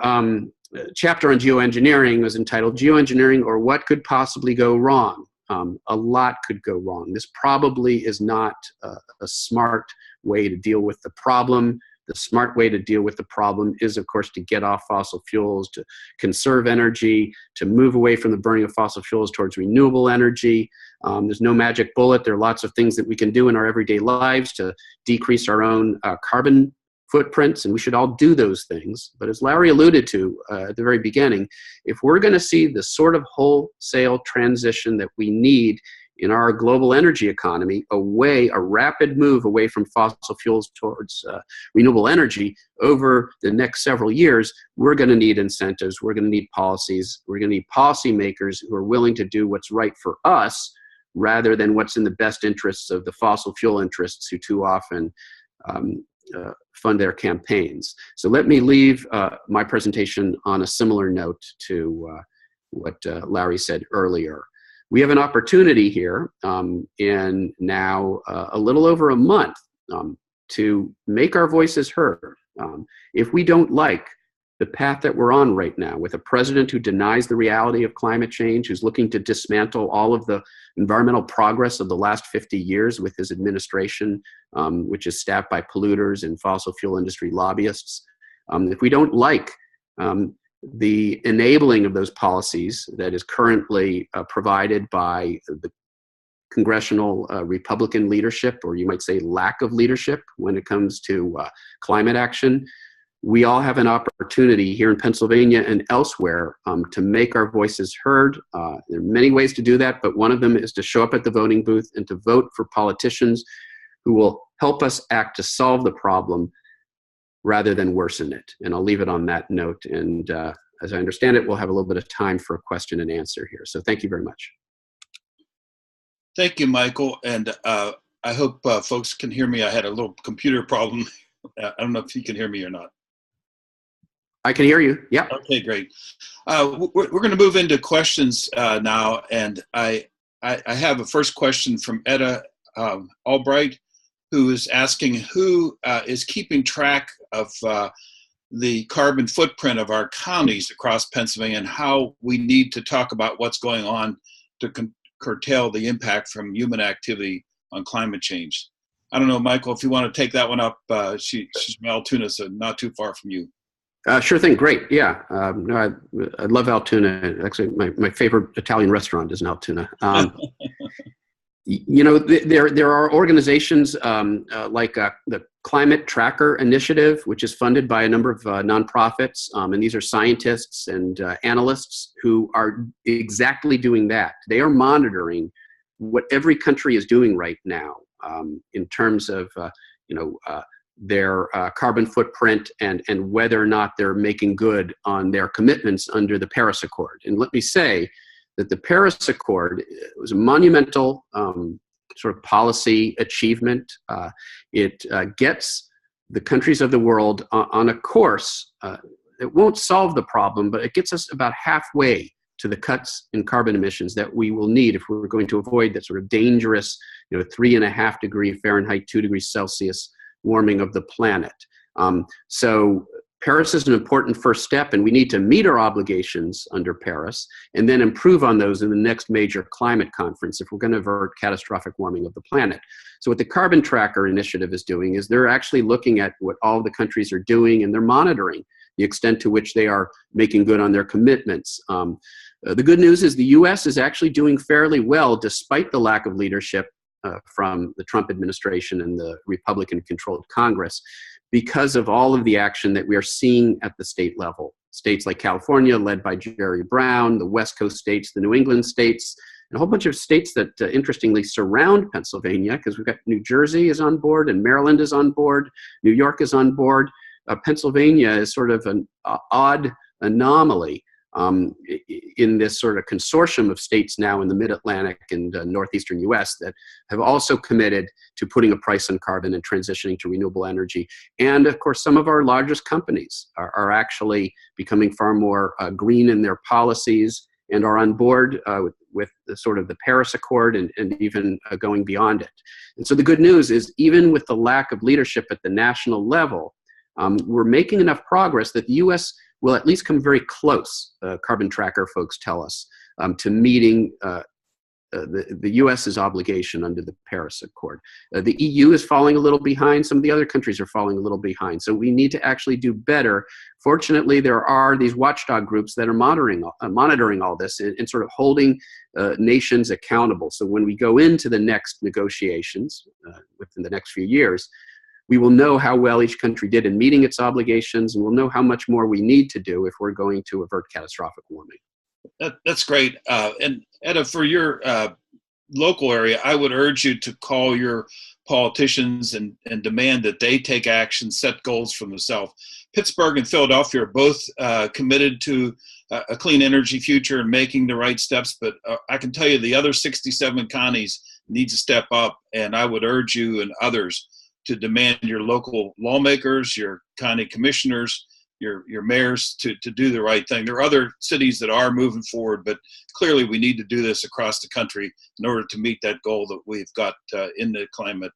chapter on geoengineering was entitled Geoengineering or What Could Possibly Go Wrong? A lot could go wrong. This probably is not a smart way to deal with the problem. The smart way to deal with the problem is, of course, to get off fossil fuels, to conserve energy, to move away from the burning of fossil fuels towards renewable energy. There's no magic bullet. There are lots of things that we can do in our everyday lives to decrease our own carbon footprints, and we should all do those things. But as Larry alluded to at the very beginning, if we're going to see the sort of wholesale transition that we need in our global energy economy, a rapid move away from fossil fuels towards renewable energy over the next several years, we're going to need incentives, we're going to need policies, we're going to need policymakers who are willing to do what's right for us rather than what's in the best interests of the fossil fuel interests who too often fund their campaigns. So let me leave my presentation on a similar note to what Larry said earlier. We have an opportunity here in now a little over a month to make our voices heard. If we don't like the path that we're on right now, with a president who denies the reality of climate change, who's looking to dismantle all of the environmental progress of the last 50 years with his administration, which is staffed by polluters and fossil fuel industry lobbyists, if we don't like the enabling of those policies that is currently provided by the congressional Republican leadership, or you might say lack of leadership when it comes to climate action, we all have an opportunity here in Pennsylvania and elsewhere to make our voices heard. There are many ways to do that, but one of them is to show up at the voting booth and to vote for politicians who will help us act to solve the problem rather than worsen it. And I'll leave it on that note. And as I understand it, we'll have a little bit of time for a question and answer here. So thank you very much. Thank you, Michael. And I hope folks can hear me. I had a little computer problem. I don't know if you can hear me or not. I can hear you. Yeah. Okay, great. We're going to move into questions now. And I have a first question from Etta Albright, who is asking who is keeping track of the carbon footprint of our counties across Pennsylvania and how we need to talk about what's going on to curtail the impact from human activity on climate change. I don't know, Michael, if you want to take that one up. She's from Altoona, so not too far from you. Sure thing. Great. Yeah. No, I love Altoona. Actually, my favorite Italian restaurant is in Altoona. You know, there are organizations like the Climate Tracker Initiative, which is funded by a number of nonprofits, and these are scientists and analysts who are exactly doing that. They are monitoring what every country is doing right now in terms of their carbon footprint and whether or not they're making good on their commitments under the Paris Accord. And let me say that the Paris Accord was a monumental sort of policy achievement. It gets the countries of the world on a course. It won't solve the problem, but it gets us about halfway to the cuts in carbon emissions that we will need if we're going to avoid that sort of dangerous, 3.5 degree Fahrenheit, 2 degrees Celsius warming of the planet. So Paris is an important first step, and we need to meet our obligations under Paris and then improve on those in the next major climate conference if we're going to avert catastrophic warming of the planet. So what the Carbon Tracker Initiative is doing is they're actually looking at what all the countries are doing, and they're monitoring the extent to which they are making good on their commitments. The good news is the U.S. is actually doing fairly well despite the lack of leadership from the Trump administration and the Republican-controlled Congress, because of all of the action that we are seeing at the state level. States like California, led by Jerry Brown, the West Coast states, the New England states, and a whole bunch of states that interestingly surround Pennsylvania, because we've got New Jersey is on board and Maryland is on board, New York is on board. Pennsylvania is sort of an odd anomaly in this sort of consortium of states now in the mid-Atlantic and northeastern U.S. that have also committed to putting a price on carbon and transitioning to renewable energy. And of course, some of our largest companies are actually becoming far more green in their policies and are on board with the sort of the Paris Accord and even going beyond it. And so the good news is, even with the lack of leadership at the national level, we're making enough progress that the U.S. will at least come very close, Carbon Tracker folks tell us, to meeting the U.S.'s obligation under the Paris Accord. The EU is falling a little behind. Some of the other countries are falling a little behind. So we need to actually do better. Fortunately, there are these watchdog groups that are monitoring all this and sort of holding nations accountable. So when we go into the next negotiations within the next few years, we will know how well each country did in meeting its obligations, and we'll know how much more we need to do if we're going to avert catastrophic warming. That's great. And Etta, for your local area, I would urge you to call your politicians and demand that they take action, set goals for themselves. Pittsburgh and Philadelphia are both committed to a clean energy future and making the right steps, but I can tell you the other 67 counties need to step up, and I would urge you and others to demand your local lawmakers, your county commissioners, your mayors to do the right thing. There are other cities that are moving forward, but clearly we need to do this across the country in order to meet that goal that we've got in the climate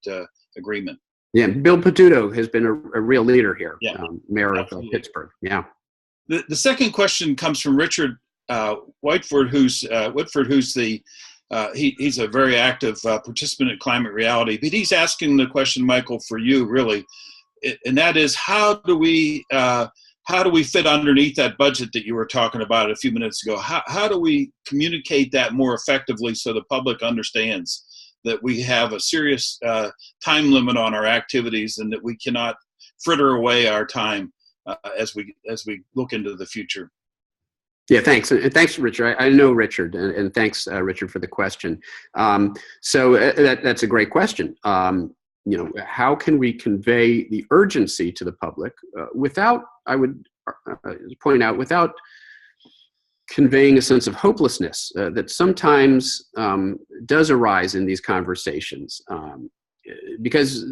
agreement. Yeah, Bill Peduto has been a real leader here, yeah, mayor absolutely. of Pittsburgh. Yeah. The second question comes from Richard Whitford, who's the he's a very active participant in Climate Reality, but he's asking the question, Michael, for you really, and that is, how do we fit underneath that budget that you were talking about a few minutes ago? How do we communicate that more effectively so the public understands that we have a serious time limit on our activities and that we cannot fritter away our time as we look into the future? Yeah, thanks. And thanks, Richard. I know Richard, and thanks, Richard, for the question. So that's a great question. How can we convey the urgency to the public without, I would point out, without conveying a sense of hopelessness that sometimes does arise in these conversations? Because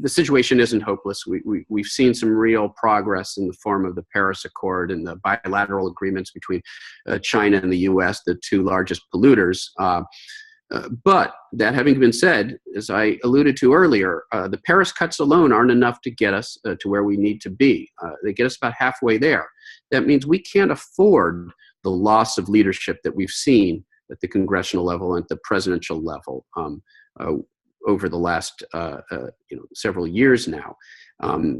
the situation isn't hopeless. We've seen some real progress in the form of the Paris Accord and the bilateral agreements between China and the U.S., the two largest polluters. But that having been said, as I alluded to earlier, the Paris cuts alone aren't enough to get us to where we need to be. They get us about halfway there. That means we can't afford the loss of leadership that we've seen at the congressional level and at the presidential level over the last several years now,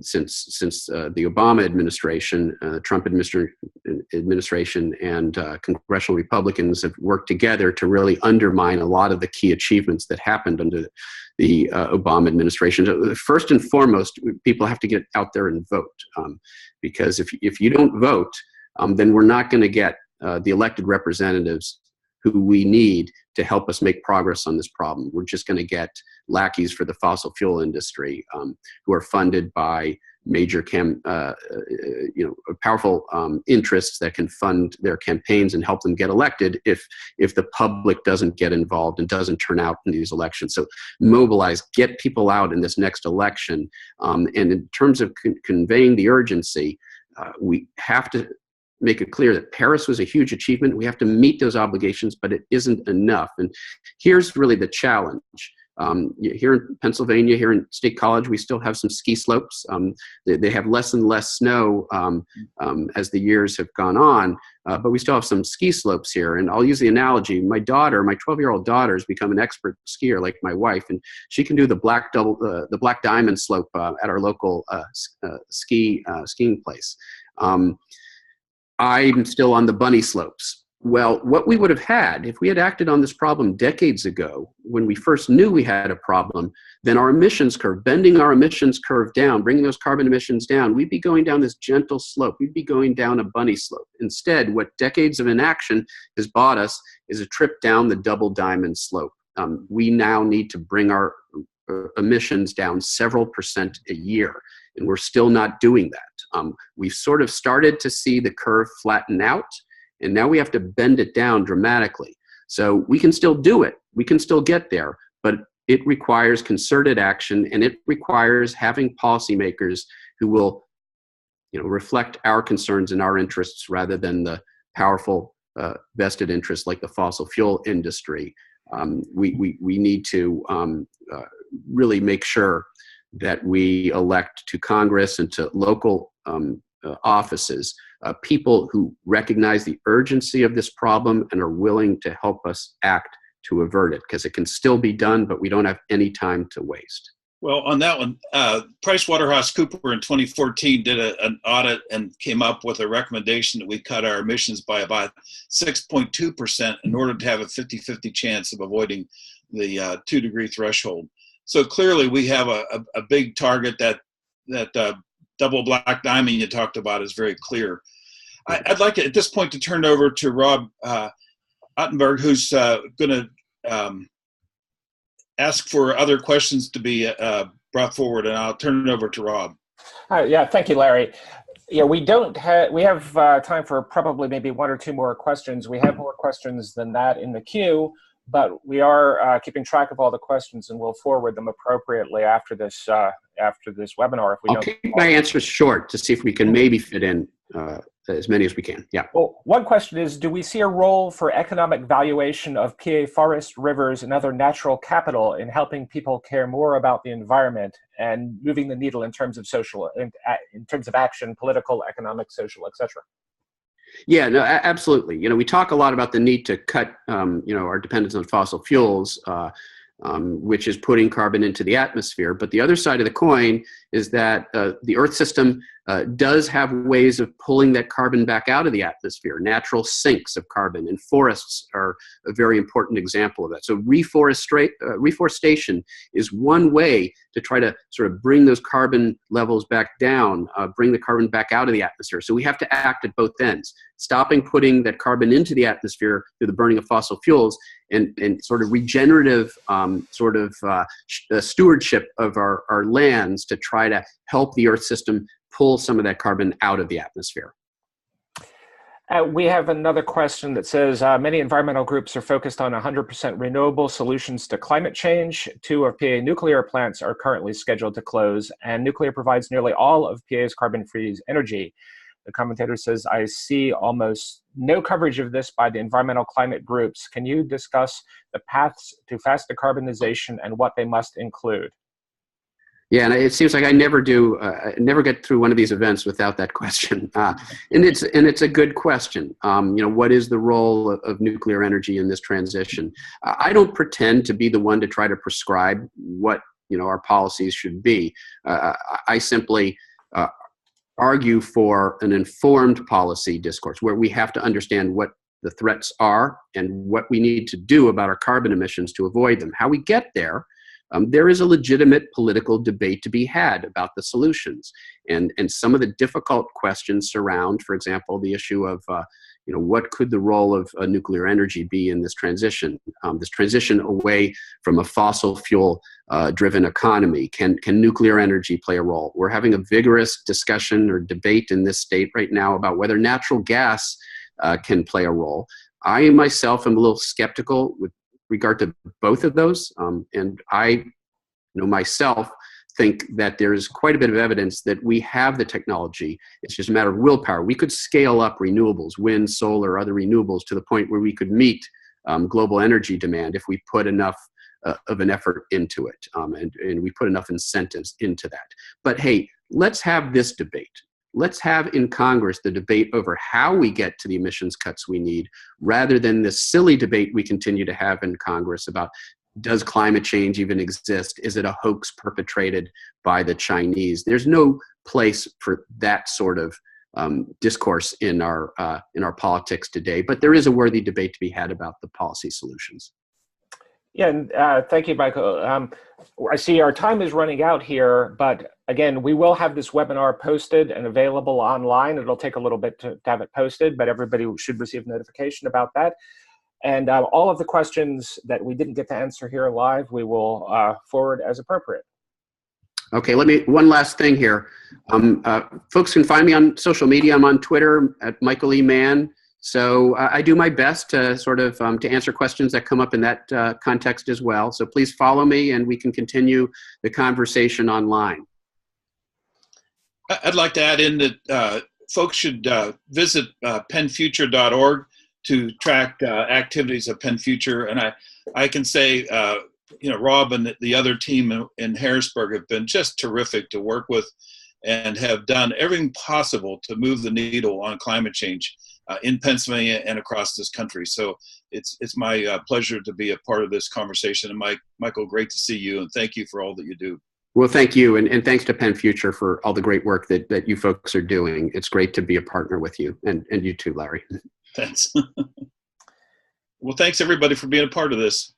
since the Obama administration, Trump administration, and congressional Republicans have worked together to really undermine a lot of the key achievements that happened under the Obama administration. First and foremost, people have to get out there and vote, because if you don't vote, then we're not going to get the elected representatives who we need to help us make progress on this problem. We're just going to get lackeys for the fossil fuel industry who are funded by major powerful interests that can fund their campaigns and help them get elected if the public doesn't get involved and doesn't turn out in these elections. So mobilize, get people out in this next election. And in terms of conveying the urgency, we have to make it clear that Paris was a huge achievement. We have to meet those obligations, but it isn't enough. And here's really the challenge. Here in Pennsylvania, here in State College, we still have some ski slopes. They have less and less snow as the years have gone on, but we still have some ski slopes here. And I'll use the analogy. My 12-year-old daughter has become an expert skier like my wife, and she can do the black diamond slope at our local skiing place. I'm still on the bunny slopes. Well, what we would have had if we had acted on this problem decades ago, when we first knew we had a problem, then our emissions curve, bending our emissions curve down, bringing those carbon emissions down, we'd be going down this gentle slope. We'd be going down a bunny slope. Instead, what decades of inaction has bought us is a trip down the double diamond slope. We now need to bring our emissions down several percent a year, and we're still not doing that. We've sort of started to see the curve flatten out, and now we have to bend it down dramatically. So we can still do it. We can still get there, but it requires concerted action, and it requires having policymakers who will, reflect our concerns and our interests rather than the powerful vested interests like the fossil fuel industry. We need to really make sure that we elect to Congress and to local offices people who recognize the urgency of this problem and are willing to help us act to avert it, because it can still be done, but we don't have any time to waste. Well, on that one, PricewaterhouseCoopers in 2014 did an audit and came up with a recommendation that we cut our emissions by about 6.2% in order to have a 50-50 chance of avoiding the 2-degree threshold. So clearly we have a big target. That double black diamond you talked about is very clear. I'd like at this point to turn over to Rob Ottenberg, who's going to ask for other questions to be brought forward, and I'll turn it over to Rob. Yeah, thank you, Larry. Yeah, we have time for probably maybe 1 or 2 more questions. We have more questions than that in the queue, but we are keeping track of all the questions, and we'll forward them appropriately after this webinar. If we I'll keep my answers short to see if we can maybe fit in as many as we can. Yeah. Well, one question is, do we see a role for economic valuation of PA forests, rivers, and other natural capital in helping people care more about the environment and moving the needle in terms of in terms of action, political, economic, social, etc.? Yeah, no, absolutely. We talk a lot about the need to cut, our dependence on fossil fuels, which is putting carbon into the atmosphere. But the other side of the coin is that the Earth system does have ways of pulling that carbon back out of the atmosphere, natural sinks of carbon, and forests are a very important example of that. So reforestation is one way to try to sort of bring those carbon levels back down, bring the carbon back out of the atmosphere. So we have to act at both ends, stopping putting that carbon into the atmosphere through the burning of fossil fuels, and sort of regenerative stewardship of our lands to try to help the Earth system pull some of that carbon out of the atmosphere. We have another question that says, many environmental groups are focused on 100% renewable solutions to climate change. 2 of PA nuclear plants are currently scheduled to close, and nuclear provides nearly all of PA's carbon-free energy. The commentator says, I see almost no coverage of this by the environmental climate groups. Can you discuss the paths to fast decarbonization and what they must include? Yeah, and it seems like I never get through one of these events without that question. And it's a good question. What is the role of nuclear energy in this transition? I don't pretend to be the one to try to prescribe what our policies should be. I simply argue for an informed policy discourse where we have to understand what the threats are and what we need to do about our carbon emissions to avoid them. How we get there, there is a legitimate political debate to be had about the solutions. And some of the difficult questions surround, for example, the issue of what could the role of nuclear energy be in this transition away from a fossil fuel driven economy? Can nuclear energy play a role? We're having a vigorous discussion or debate in this state right now about whether natural gas can play a role. I myself am a little skeptical with regard to both of those, and I myself think that there's quite a bit of evidence that we have the technology. It's just a matter of willpower. We could scale up renewables, wind, solar, other renewables, to the point where we could meet global energy demand if we put enough of an effort into it, and we put enough incentives into that. But hey, let's have this debate. Let's have in Congress the debate over how we get to the emissions cuts we need, rather than this silly debate we continue to have in Congress about, does climate change even exist? Is it a hoax perpetrated by the Chinese? There's no place for that sort of discourse in our politics today. But there is a worthy debate to be had about the policy solutions. Yeah, and thank you, Michael. I see our time is running out here, but again, we will have this webinar posted and available online. It'll take a little bit to have it posted, but everybody should receive notification about that. And all of the questions that we didn't get to answer here live, we will forward as appropriate. Okay, one last thing here. Folks can find me on social media. I'm on Twitter at Michael E. Mann. So I do my best to sort of to answer questions that come up in that context as well. So please follow me and we can continue the conversation online. I'd like to add in that folks should visit PennFuture.org to track activities of PennFuture. And I can say, Rob and the other team in Harrisburg have been just terrific to work with and have done everything possible to move the needle on climate change in Pennsylvania and across this country. So it's my pleasure to be a part of this conversation. And Michael, great to see you, and thank you for all that you do. Well, thank you, and thanks to PennFuture for all the great work that you folks are doing. It's great to be a partner with you, and you too, Larry. Thanks. Well, thanks everybody for being a part of this.